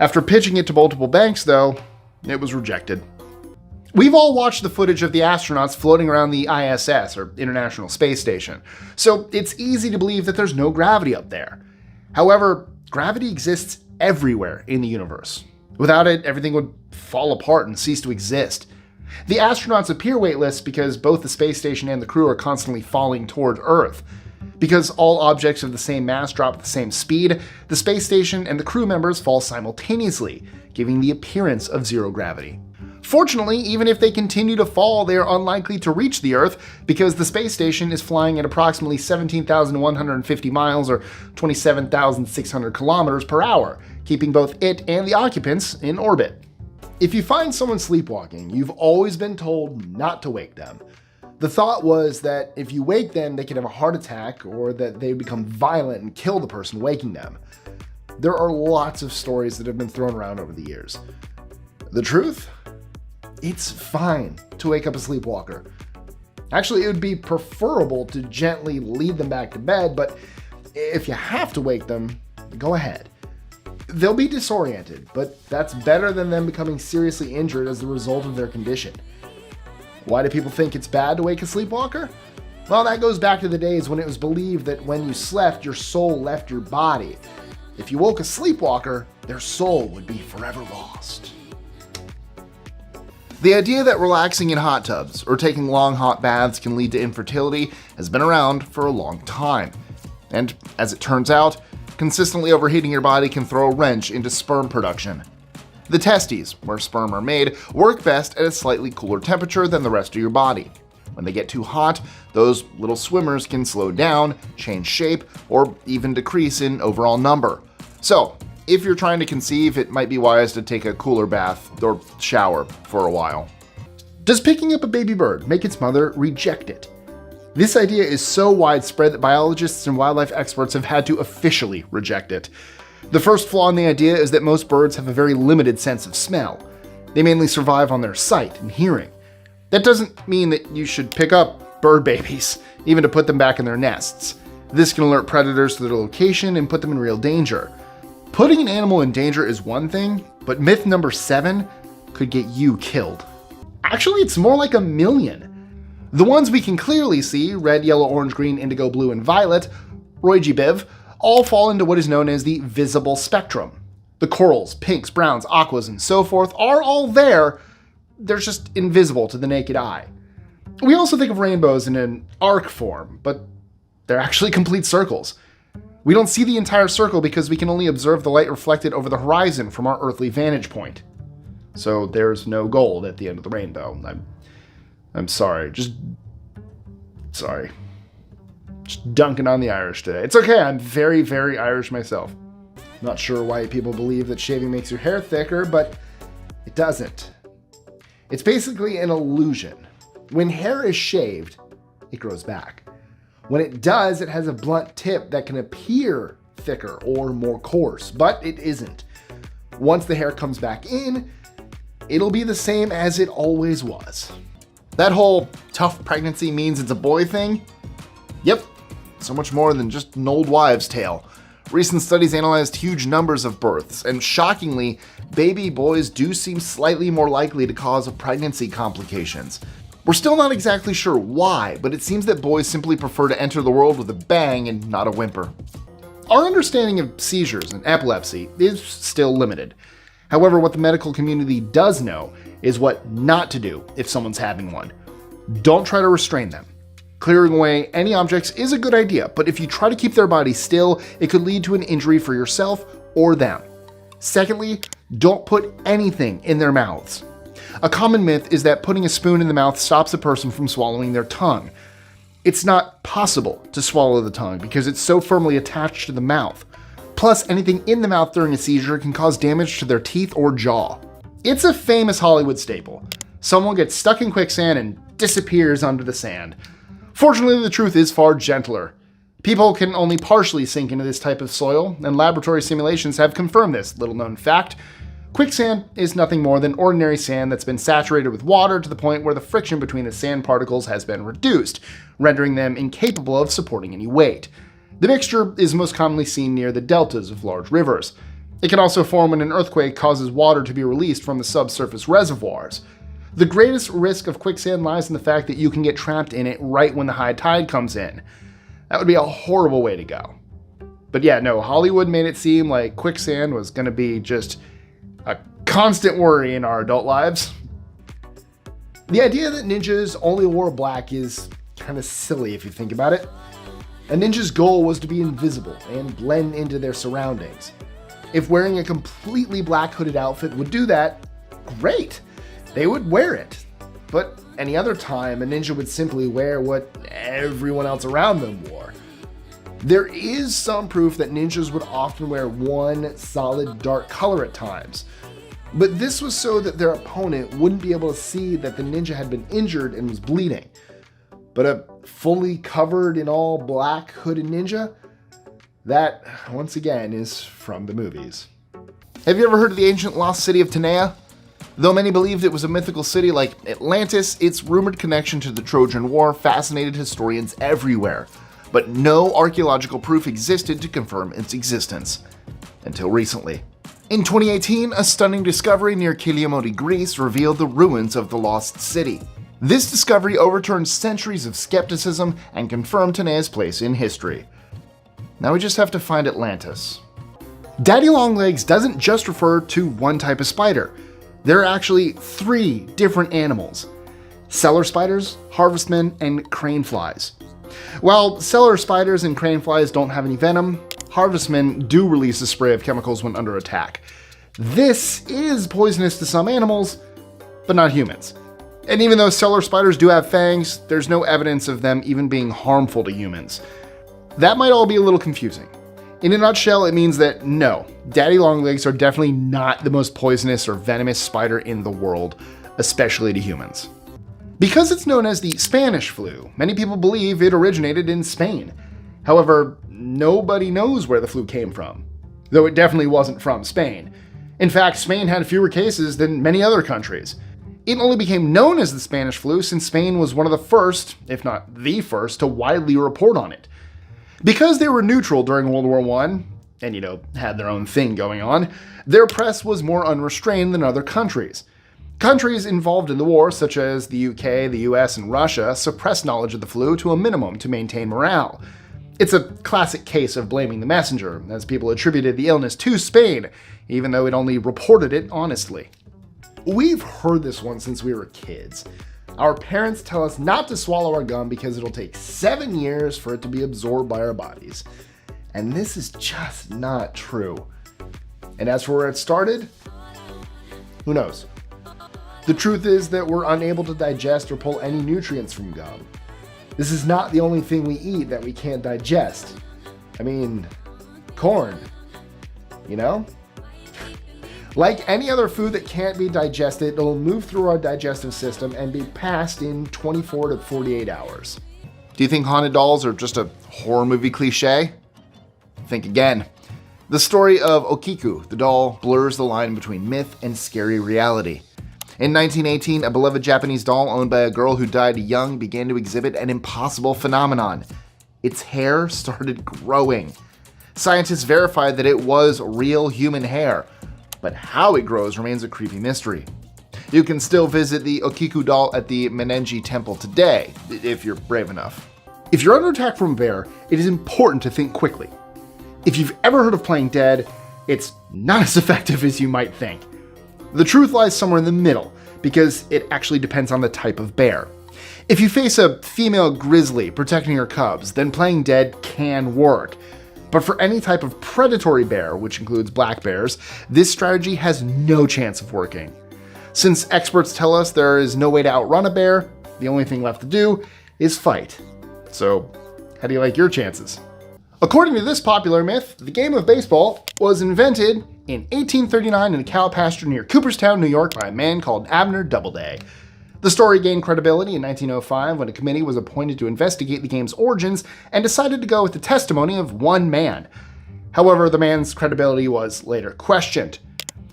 After pitching it to multiple banks, though, it was rejected. We've all watched the footage of the astronauts floating around the ISS, or International Space Station, so it's easy to believe that there's no gravity up there. However, gravity exists everywhere in the universe. Without it, everything would fall apart and cease to exist. The astronauts appear weightless because both the space station and the crew are constantly falling toward Earth. Because all objects of the same mass drop at the same speed, the space station and the crew members fall simultaneously, giving the appearance of zero gravity. Fortunately, even if they continue to fall, they are unlikely to reach the Earth because the space station is flying at approximately 17,150 miles or 27,600 kilometers per hour, keeping both it and the occupants in orbit. If you find someone sleepwalking, you've always been told not to wake them. The thought was that if you wake them, they could have a heart attack or that they would become violent and kill the person waking them. There are lots of stories that have been thrown around over the years. The truth? It's fine to wake up a sleepwalker. Actually, it would be preferable to gently lead them back to bed, but if you have to wake them, go ahead. They'll be disoriented, but that's better than them becoming seriously injured as the result of their condition. Why do people think it's bad to wake a sleepwalker? Well, that goes back to the days when it was believed that when you slept, your soul left your body. If you woke a sleepwalker, their soul would be forever lost. The idea that relaxing in hot tubs or taking long hot baths can lead to infertility has been around for a long time. And as it turns out, consistently overheating your body can throw a wrench into sperm production. The testes, where sperm are made, work best at a slightly cooler temperature than the rest of your body. When they get too hot, those little swimmers can slow down, change shape, or even decrease in overall number. So, if you're trying to conceive, it might be wise to take a cooler bath or shower for a while. Does picking up a baby bird make its mother reject it? This idea is so widespread that biologists and wildlife experts have had to officially reject it. The first flaw in the idea is that most birds have a very limited sense of smell. They mainly survive on their sight and hearing. That doesn't mean that you should pick up bird babies, even to put them back in their nests. This can alert predators to their location and put them in real danger. Putting an animal in danger is one thing, but myth number 7 could get you killed. Actually, it's more like 1 million. The ones we can clearly see, red, yellow, orange, green, indigo, blue, and violet, Roigibiv, all fall into what is known as the visible spectrum. The corals, pinks, browns, aquas, and so forth are all there, they're just invisible to the naked eye. We also think of rainbows in an arc form, but they're actually complete circles. We don't see the entire circle because we can only observe the light reflected over the horizon from our earthly vantage point. So there's no gold at the end of the rainbow. I'm sorry, just dunking on the Irish today. It's okay, I'm very, very Irish myself. Not sure why people believe that shaving makes your hair thicker, but it doesn't. It's basically an illusion. When hair is shaved, it grows back. When it does, it has a blunt tip that can appear thicker or more coarse, but it isn't. Once the hair comes back in, it'll be the same as it always was. That whole tough pregnancy means it's a boy thing? Yep, so much more than just an old wives' tale. Recent studies analyzed huge numbers of births, and shockingly, baby boys do seem slightly more likely to cause pregnancy complications. We're still not exactly sure why, but it seems that boys simply prefer to enter the world with a bang and not a whimper. Our understanding of seizures and epilepsy is still limited. However, what the medical community does know is what not to do if someone's having one. Don't try to restrain them. Clearing away any objects is a good idea, but if you try to keep their body still, it could lead to an injury for yourself or them. Secondly, don't put anything in their mouths. A common myth is that putting a spoon in the mouth stops a person from swallowing their tongue. It's not possible to swallow the tongue because it's so firmly attached to the mouth. Plus, anything in the mouth during a seizure can cause damage to their teeth or jaw. It's a famous Hollywood staple. Someone gets stuck in quicksand and disappears under the sand. Fortunately, the truth is far gentler. People can only partially sink into this type of soil, and laboratory simulations have confirmed this little-known fact. Quicksand is nothing more than ordinary sand that's been saturated with water to the point where the friction between the sand particles has been reduced, rendering them incapable of supporting any weight. The mixture is most commonly seen near the deltas of large rivers. It can also form when an earthquake causes water to be released from the subsurface reservoirs. The greatest risk of quicksand lies in the fact that you can get trapped in it right when the high tide comes in. That would be a horrible way to go. But yeah, no, Hollywood made it seem like quicksand was going to be just a constant worry in our adult lives. The idea that ninjas only wore black is kind of silly if you think about it. A ninja's goal was to be invisible and blend into their surroundings. If wearing a completely black hooded outfit would do that, great, they would wear it. But any other time, a ninja would simply wear what everyone else around them wore. There is some proof that ninjas would often wear one solid dark color at times, but this was so that their opponent wouldn't be able to see that the ninja had been injured and was bleeding. But a fully covered in all black hooded ninja? That, once again, is from the movies. Have you ever heard of the ancient lost city of Tanea? Though many believed it was a mythical city like Atlantis, its rumored connection to the Trojan War fascinated historians everywhere, but no archaeological proof existed to confirm its existence. Until recently. In 2018, a stunning discovery near Kyliamodi, Greece revealed the ruins of the lost city. This discovery overturned centuries of skepticism and confirmed Tanea's place in history. Now we just have to find Atlantis. Daddy Longlegs doesn't just refer to one type of spider. There are actually 3 different animals: cellar spiders, harvestmen, and crane flies. While cellar spiders and crane flies don't have any venom, harvestmen do release a spray of chemicals when under attack. This is poisonous to some animals, but not humans. And even though cellar spiders do have fangs, there's no evidence of them even being harmful to humans. That might all be a little confusing. In a nutshell, it means that no, daddy longlegs are definitely not the most poisonous or venomous spider in the world, especially to humans. Because it's known as the Spanish flu, many people believe it originated in Spain. However, nobody knows where the flu came from, though it definitely wasn't from Spain. In fact, Spain had fewer cases than many other countries. It only became known as the Spanish flu since Spain was one of the first, if not the first, to widely report on it. Because they were neutral during World War I, and had their own thing going on, their press was more unrestrained than other countries. Countries involved in the war, such as the UK, the US, and Russia, suppressed knowledge of the flu to a minimum to maintain morale. It's a classic case of blaming the messenger, as people attributed the illness to Spain, even though it only reported it honestly. We've heard this one since we were kids. Our parents tell us not to swallow our gum because it'll take 7 years for it to be absorbed by our bodies. And this is just not true. And as for where it started, who knows? The truth is that we're unable to digest or pull any nutrients from gum. This is not the only thing we eat that we can't digest. I mean, corn, Like any other food that can't be digested, it'll move through our digestive system and be passed in 24 to 48 hours. Do you think haunted dolls are just a horror movie cliche? Think again. The story of Okiku, the doll, blurs the line between myth and scary reality. In 1918, a beloved Japanese doll owned by a girl who died young began to exhibit an impossible phenomenon. Its hair started growing. Scientists verified that it was real human hair, but how it grows remains a creepy mystery. You can still visit the Okiku doll at the Menenji Temple today, if you're brave enough. If you're under attack from a bear, it is important to think quickly. If you've ever heard of playing dead, it's not as effective as you might think. The truth lies somewhere in the middle, because it actually depends on the type of bear. If you face a female grizzly protecting her cubs, then playing dead can work. But for any type of predatory bear, which includes black bears, this strategy has no chance of working. Since experts tell us there is no way to outrun a bear, the only thing left to do is fight. So, how do you like your chances? According to this popular myth, the game of baseball was invented in 1839 in a cow pasture near Cooperstown, New York by a man called Abner Doubleday. The story gained credibility in 1905 when a committee was appointed to investigate the game's origins and decided to go with the testimony of one man. However, the man's credibility was later questioned.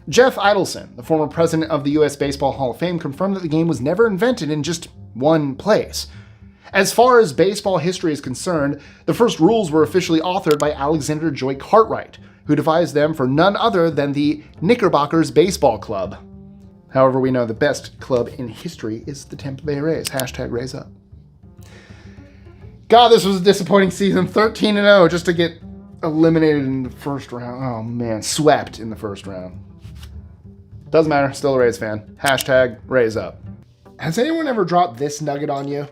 Jeff Idelson, the former president of the U.S. Baseball Hall of Fame, confirmed that the game was never invented in just one place. As far as baseball history is concerned, the first rules were officially authored by Alexander Joy Cartwright, who devised them for none other than the Knickerbockers Baseball Club. However, we know the best club in history is the Tampa Bay Rays. # Rays up. God, this was a disappointing season. 13-0 just to get eliminated in the first round. Oh man, swept in the first round. Doesn't matter, still a Rays fan. # Rays up. Has anyone ever dropped this nugget on you?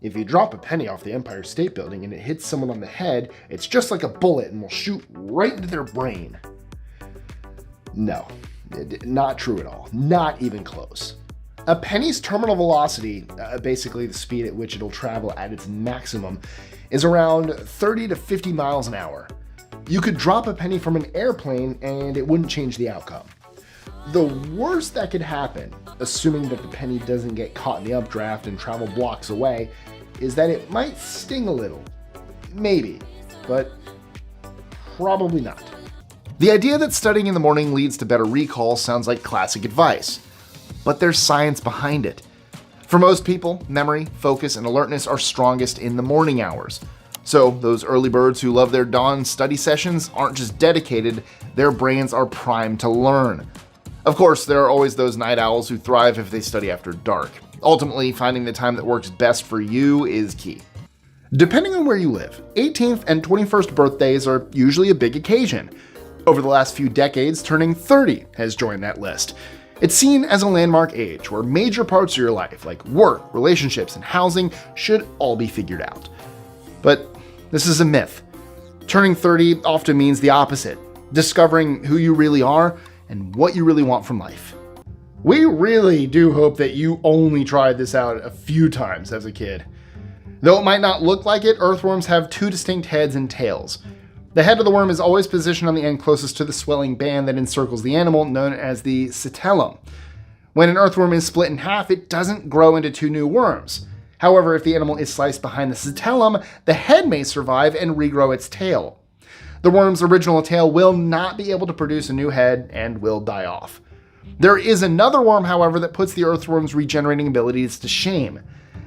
If you drop a penny off the Empire State Building and it hits someone on the head, it's just like a bullet and will shoot right into their brain. No. Not true at all. Not even close. A penny's terminal velocity, basically the speed at which it'll travel at its maximum, is around 30 to 50 miles an hour. You could drop a penny from an airplane and it wouldn't change the outcome. The worst that could happen, assuming that the penny doesn't get caught in the updraft and travel blocks away, is that it might sting a little. Maybe, but probably not. The idea that studying in the morning leads to better recall sounds like classic advice, but there's science behind it. For most people, memory, focus, and alertness are strongest in the morning hours. So those early birds who love their dawn study sessions aren't just dedicated, their brains are primed to learn. Of course, there are always those night owls who thrive if they study after dark. Ultimately, finding the time that works best for you is key. Depending on where you live, 18th and 21st birthdays are usually a big occasion. Over the last few decades, turning 30 has joined that list. It's seen as a landmark age where major parts of your life, like work, relationships, and housing, should all be figured out. But this is a myth. Turning 30 often means the opposite, discovering who you really are and what you really want from life. We really do hope that you only tried this out a few times as a kid. Though it might not look like it, earthworms have two distinct heads and tails. The head of the worm is always positioned on the end closest to the swelling band that encircles the animal, known as the citellum. When an earthworm is split in half, it doesn't grow into two new worms. However, if the animal is sliced behind the citellum, the head may survive and regrow its tail. The worm's original tail will not be able to produce a new head and will die off. There is another worm, however, that puts the earthworm's regenerating abilities to shame.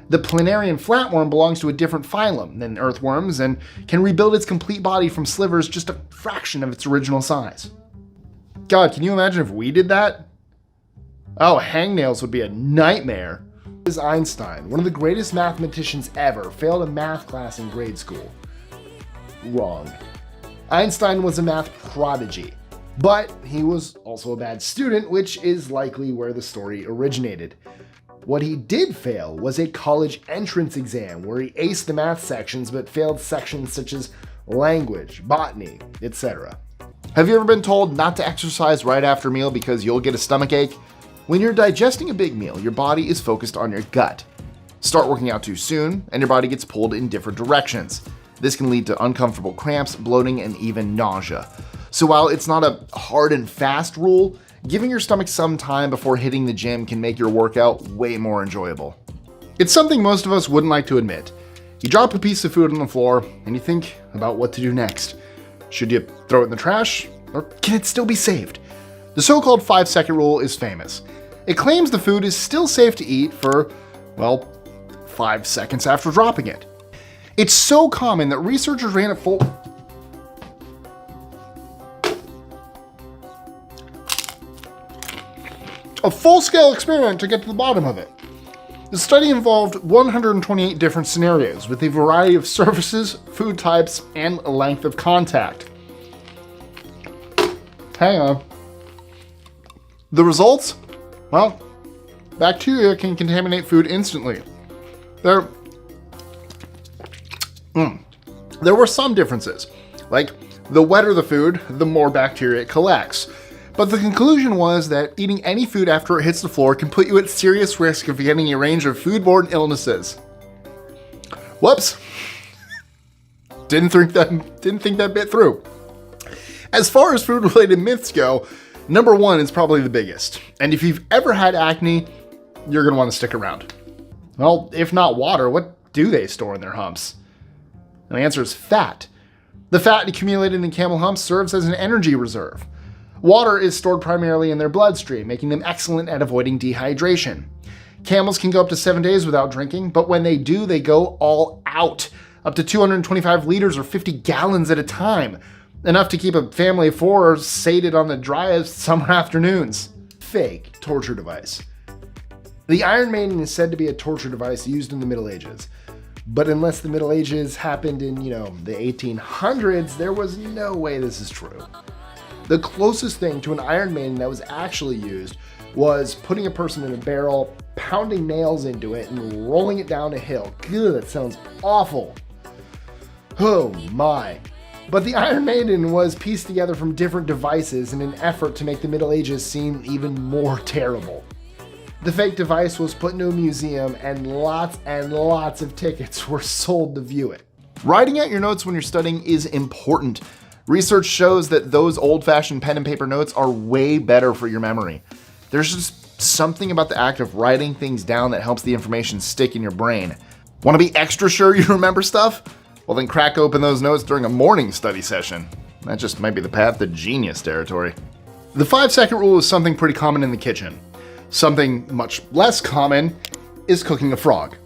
The planarian flatworm belongs to a different phylum than earthworms and can rebuild its complete body from slivers just a fraction of its original size. God, can you imagine if we did that? Oh, hangnails would be a nightmare. Einstein, one of the greatest mathematicians ever, failed a math class in grade school. Wrong. Einstein was a math prodigy, but he was also a bad student, which is likely where the story originated. What he did fail was a college entrance exam where he aced the math sections but failed sections such as language, botany, etc. Have you ever been told not to exercise right after a meal because you'll get a stomachache? When you're digesting a big meal, your body is focused on your gut. Start working out too soon, and your body gets pulled in different directions. This can lead to uncomfortable cramps, bloating, and even nausea. So while it's not a hard and fast rule, giving your stomach some time before hitting the gym can make your workout way more enjoyable. It's something most of us wouldn't like to admit. You drop a piece of food on the floor and you think about what to do next. Should you throw it in the trash, or can it still be saved? The so-called 5-second rule is famous. It claims the food is still safe to eat for, 5 seconds after dropping it. It's so common that researchers ran a full-scale experiment to get to the bottom of it. The study involved 128 different scenarios with a variety of surfaces, food types, and length of contact. Hang on. The results? Well, bacteria can contaminate food instantly. There were some differences, like the wetter the food, the more bacteria it collects. But the conclusion was that eating any food after it hits the floor can put you at serious risk of getting a range of foodborne illnesses. Whoops. Didn't think that bit through. As far as food-related myths go, number 1 is probably the biggest. And if you've ever had acne, you're going to want to stick around. Well, if not water, what do they store in their humps? And the answer is fat. The fat accumulated in camel humps serves as an energy reserve. Water is stored primarily in their bloodstream, making them excellent at avoiding dehydration. Camels can go up to 7 days without drinking, but when they do, they go all out, up to 225 liters or 50 gallons at a time, enough to keep a family of 4 sated on the driest summer afternoons. Fake torture device. The Iron Maiden is said to be a torture device used in the Middle Ages, but unless the Middle Ages happened in, the 1800s, there was no way this is true. The closest thing to an Iron Maiden that was actually used was putting a person in a barrel, pounding nails into it, and rolling it down a hill. Ugh, that sounds awful. Oh my. But the Iron Maiden was pieced together from different devices in an effort to make the Middle Ages seem even more terrible. The fake device was put into a museum and lots of tickets were sold to view it. Writing out your notes when you're studying is important. Research shows that those old-fashioned pen and paper notes are way better for your memory. There's just something about the act of writing things down that helps the information stick in your brain. Want to be extra sure you remember stuff? Well, then crack open those notes during a morning study session. That just might be the path to genius territory. The 5-second rule is something pretty common in the kitchen. Something much less common is cooking a frog.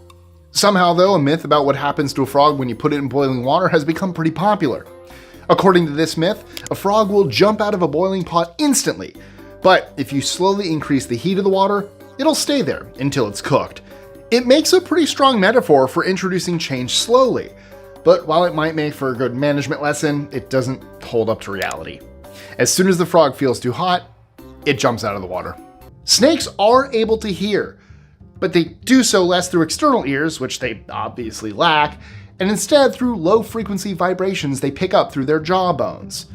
Somehow, though, a myth about what happens to a frog when you put it in boiling water has become pretty popular. According to this myth, a frog will jump out of a boiling pot instantly, but if you slowly increase the heat of the water, it'll stay there until it's cooked. It makes a pretty strong metaphor for introducing change slowly, but while it might make for a good management lesson, it doesn't hold up to reality. As soon as the frog feels too hot, it jumps out of the water. Snakes are able to hear, but they do so less through external ears, which they obviously lack, and instead through low-frequency vibrations they pick up through their jaw bones.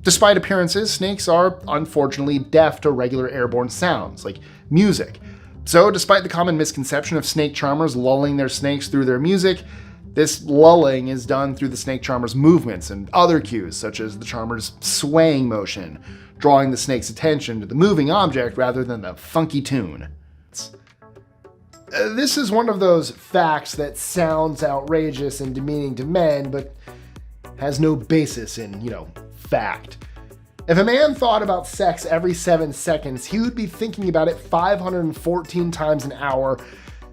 Despite appearances, snakes are unfortunately deaf to regular airborne sounds, like music. So despite the common misconception of snake charmers lulling their snakes through their music, this lulling is done through the snake charmer's movements and other cues, such as the charmer's swaying motion, drawing the snake's attention to the moving object rather than the funky tune. This is one of those facts that sounds outrageous and demeaning to men, but has no basis in, fact. If a man thought about sex every 7 seconds, he would be thinking about it 514 times an hour,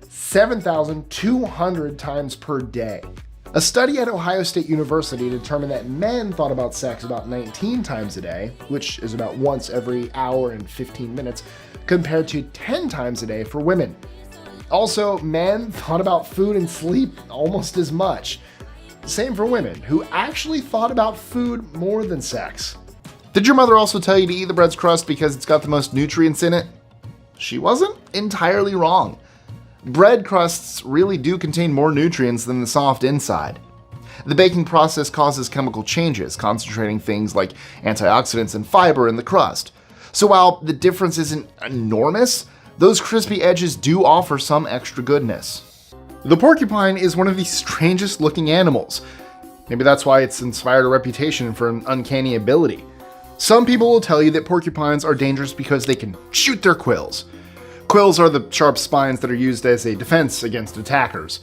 7,200 times per day. A study at Ohio State University determined that men thought about sex about 19 times a day, which is about once every hour and 15 minutes, compared to 10 times a day for women. Also, men thought about food and sleep almost as much. Same for women, who actually thought about food more than sex. Did your mother also tell you to eat the bread's crust because it's got the most nutrients in it? She wasn't entirely wrong. Bread crusts really do contain more nutrients than the soft inside. The baking process causes chemical changes, concentrating things like antioxidants and fiber in the crust. So while the difference isn't enormous, those crispy edges do offer some extra goodness. The porcupine is one of the strangest looking animals. Maybe that's why it's inspired a reputation for an uncanny ability. Some people will tell you that porcupines are dangerous because they can shoot their quills. Quills are the sharp spines that are used as a defense against attackers.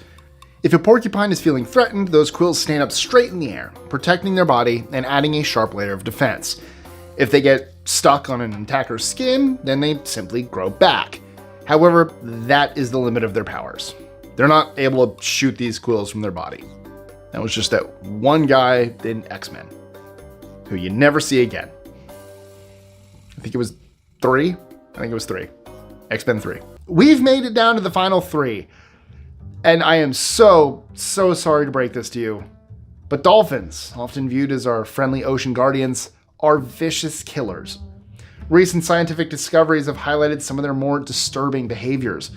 If a porcupine is feeling threatened, those quills stand up straight in the air, protecting their body and adding a sharp layer of defense. If they get stuck on an attacker's skin, then they simply grow back. However, that is the limit of their powers. They're not able to shoot these quills from their body. That was just that one guy in X-Men, who you never see again. I think it was 3. X-Men 3. We've made it down to the final 3. And I am so sorry to break this to you. But dolphins, often viewed as our friendly ocean guardians, are vicious killers. Recent scientific discoveries have highlighted some of their more disturbing behaviors.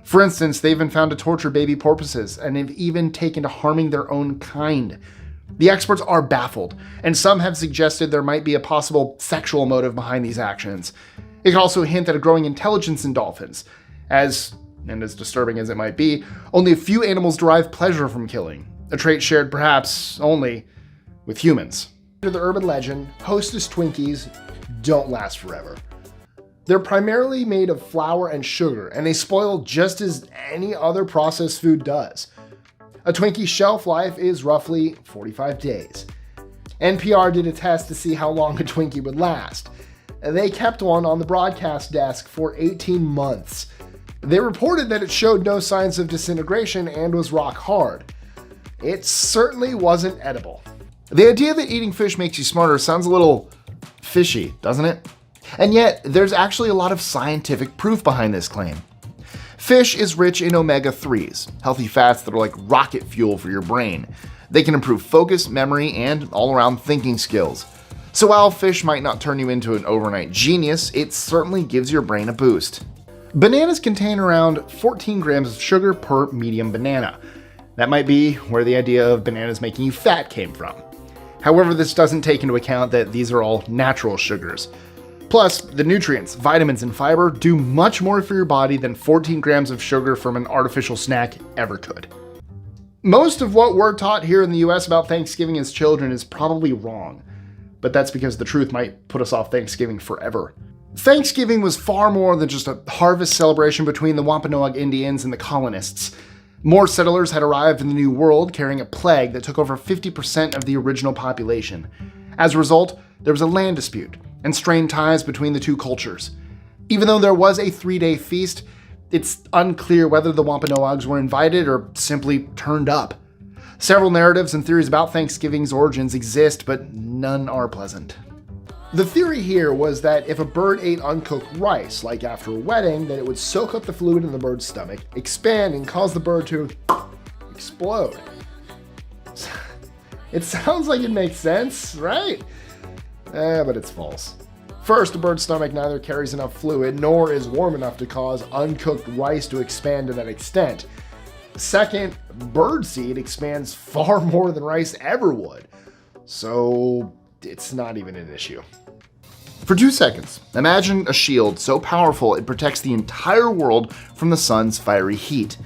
For instance, they've been found to torture baby porpoises and have even taken to harming their own kind. The experts are baffled, and some have suggested there might be a possible sexual motive behind these actions. It can also hint at a growing intelligence in dolphins. As disturbing as it might be, only a few animals derive pleasure from killing, a trait shared perhaps only with humans. To the urban legend, Hostess Twinkies don't last forever. They're primarily made of flour and sugar, and they spoil just as any other processed food does. A Twinkie's shelf life is roughly 45 days. NPR did a test to see how long a Twinkie would last. They kept one on the broadcast desk for 18 months. They reported that it showed no signs of disintegration and was rock hard. It certainly wasn't edible. The idea that eating fish makes you smarter sounds a little fishy, doesn't it? And yet, there's actually a lot of scientific proof behind this claim. Fish is rich in omega-3s, healthy fats that are like rocket fuel for your brain. They can improve focus, memory, and all-around thinking skills. So while fish might not turn you into an overnight genius, it certainly gives your brain a boost. Bananas contain around 14 grams of sugar per medium banana. That might be where the idea of bananas making you fat came from. However, this doesn't take into account that these are all natural sugars. Plus, the nutrients, vitamins, and fiber do much more for your body than 14 grams of sugar from an artificial snack ever could. Most of what we're taught here in the US about Thanksgiving as children is probably wrong, but that's because the truth might put us off Thanksgiving forever. Thanksgiving was far more than just a harvest celebration between the Wampanoag Indians and the colonists. More settlers had arrived in the New World carrying a plague that took over 50% of the original population. As a result, there was a land dispute and strained ties between the two cultures. Even though there was a 3-day feast, it's unclear whether the Wampanoags were invited or simply turned up. Several narratives and theories about Thanksgiving's origins exist, but none are pleasant. The theory here was that if a bird ate uncooked rice, like after a wedding, that it would soak up the fluid in the bird's stomach, expand, and cause the bird to explode. It sounds like it makes sense, right? But it's false. First, a bird's stomach neither carries enough fluid nor is warm enough to cause uncooked rice to expand to that extent. Second, bird seed expands far more than rice ever would. So it's not even an issue. For 2 seconds, imagine a shield so powerful it protects the entire world from the sun's fiery heat.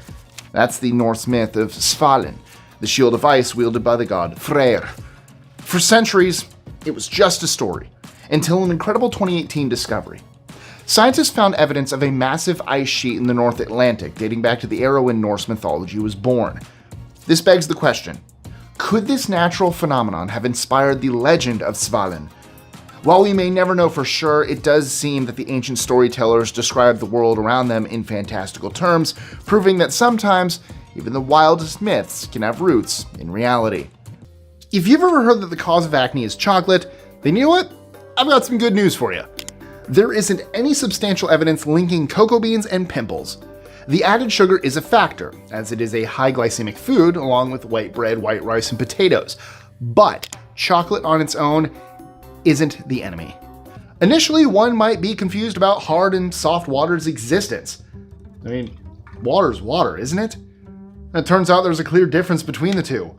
That's the Norse myth of Svalin, the shield of ice wielded by the god Freyr. For centuries, it was just a story, until an incredible 2018 discovery. Scientists found evidence of a massive ice sheet in the North Atlantic dating back to the era when Norse mythology was born. This begs the question, could this natural phenomenon have inspired the legend of Svalin? While we may never know for sure, it does seem that the ancient storytellers described the world around them in fantastical terms, proving that sometimes even the wildest myths can have roots in reality. If you've ever heard that the cause of acne is chocolate, then you know what? I've got some good news for you. There isn't any substantial evidence linking cocoa beans and pimples. The added sugar is a factor, as it is a high glycemic food along with white bread, white rice, and potatoes. But chocolate on its own isn't the enemy. Initially, one might be confused about hard and soft water's existence. I mean, water's water, isn't it? It turns out there's a clear difference between the two.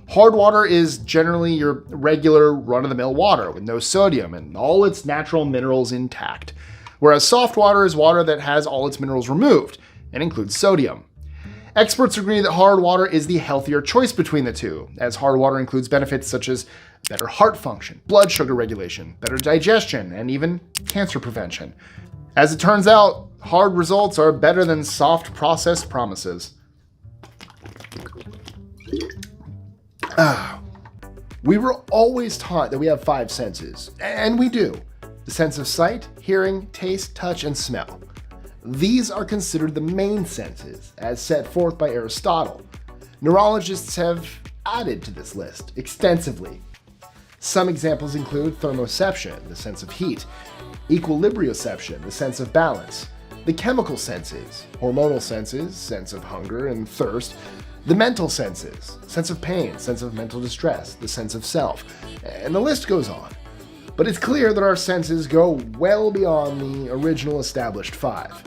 Hard water is generally your regular run-of-the-mill water with no sodium and all its natural minerals intact, whereas soft water is water that has all its minerals removed and includes sodium. Experts agree that hard water is the healthier choice between the two, as hard water includes benefits such as better heart function, blood sugar regulation, better digestion, and even cancer prevention. As it turns out, hard results are better than soft processed promises. We were always taught that we have 5 senses, and we do. The sense of sight, hearing, taste, touch, and smell. These are considered the main senses, as set forth by Aristotle. Neurologists have added to this list extensively. Some examples include thermoception, the sense of heat, equilibrioception, the sense of balance, the chemical senses, hormonal senses, sense of hunger and thirst, the mental senses, sense of pain, sense of mental distress, the sense of self, and the list goes on. But it's clear that our senses go well beyond the original established 5.